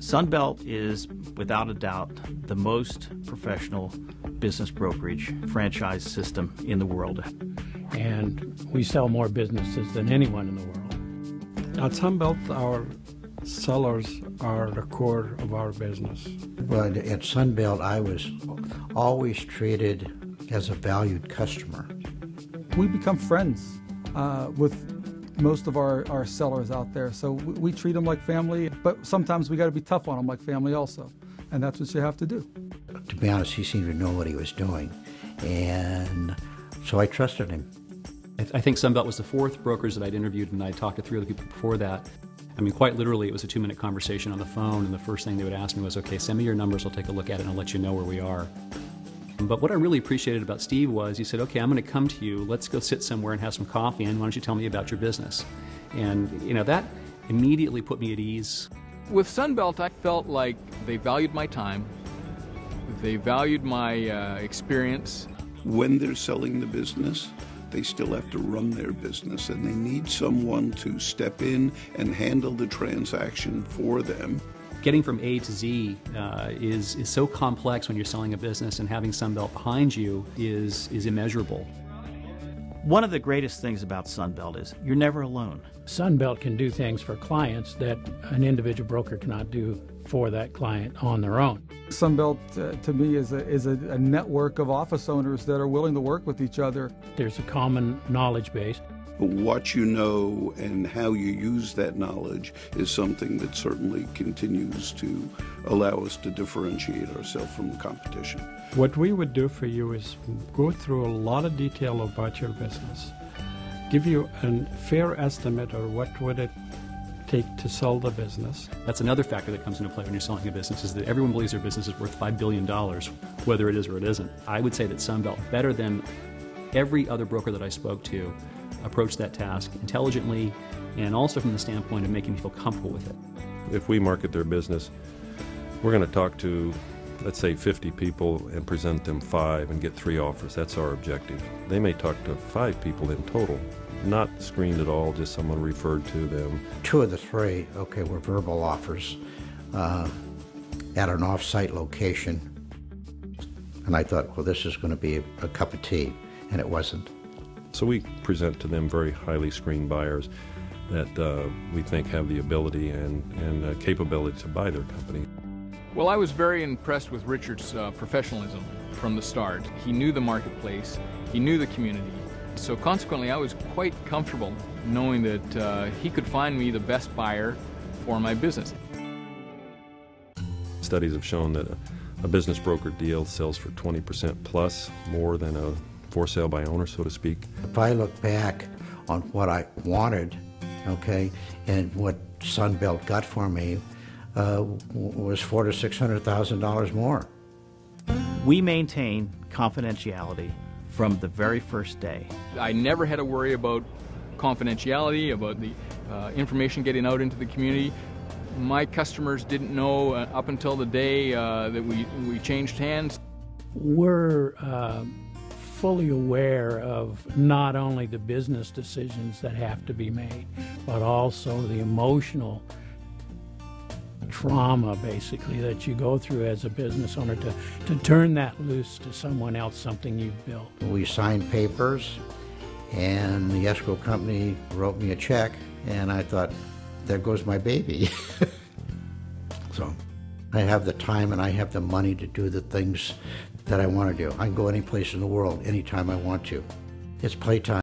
Sunbelt is, without a doubt, the most professional business brokerage franchise system in the world. And we sell more businesses than anyone in the world. At Sunbelt, our sellers are the core of our business. But at Sunbelt, I was always treated as a valued customer. We become friends with most of our sellers out there, so we treat them like family, but sometimes we got to be tough on them like family also, and that's what you have to do. To be honest, he seemed to know what he was doing, and so I trusted him. I think Sunbelt was the fourth brokers that I'd interviewed, and I talked to three other people before that. I mean, quite literally, it was a 2-minute conversation on the phone, and the first thing they would ask me was, okay, send me your numbers, I'll take a look at it, and I'll let you know where we are. But what I really appreciated about Steve was he said, okay, I'm going to come to you, let's go sit somewhere and have some coffee, and why don't you tell me about your business? And, you know, that immediately put me at ease. With Sunbelt, I felt like they valued my time, they valued my experience. When they're selling the business, they still have to run their business, and they need someone to step in and handle the transaction for them. Getting from A to Z is so complex when you're selling a business, and having Sunbelt behind you is immeasurable. One of the greatest things about Sunbelt is you're never alone. Sunbelt can do things for clients that an individual broker cannot do for that client on their own. Sunbelt, to me, is a network of office owners that are willing to work with each other. There's a common knowledge base. But what you know and how you use that knowledge is something that certainly continues to allow us to differentiate ourselves from the competition. What we would do for you is go through a lot of detail about your business, give you a fair estimate of what would it take to sell the business. That's another factor that comes into play when you're selling a business, is that everyone believes their business is worth $5 billion, whether it is or it isn't. I would say that Sunbelt, better than every other broker that I spoke to, approached that task intelligently, and also from the standpoint of making me feel comfortable with it. If we market their business, we're going to talk to, let's say, 50 people and present them 5 and get 3 offers. That's our objective. They may talk to 5 people in total, not screened at all, just someone referred to them. 2 of the 3, okay, were verbal offers at an off-site location. And I thought, well, this is going to be a cup of tea, and it wasn't. So we present to them very highly screened buyers that we think have the ability and capability to buy their company. Well, I was very impressed with Richard's professionalism from the start. He knew the marketplace, he knew the community, so consequently I was quite comfortable knowing that he could find me the best buyer for my business. Studies have shown that a business broker deal sells for 20% plus more than a for sale by owner, so to speak. If I look back on what I wanted, okay, and what Sunbelt got for me was $400,000 to $600,000 more. We maintain confidentiality from the very first day. I never had to worry about confidentiality, about the information getting out into the community. My customers didn't know up until the day that we changed hands. We're fully aware of not only the business decisions that have to be made, but also the emotional trauma, basically, that you go through as a business owner to turn that loose to someone else, something you've built. We signed papers, and the escrow company wrote me a check, and I thought, there goes my baby. So I have the time and I have the money to do the things that I want to do. I can go any place in the world anytime I want to. It's playtime.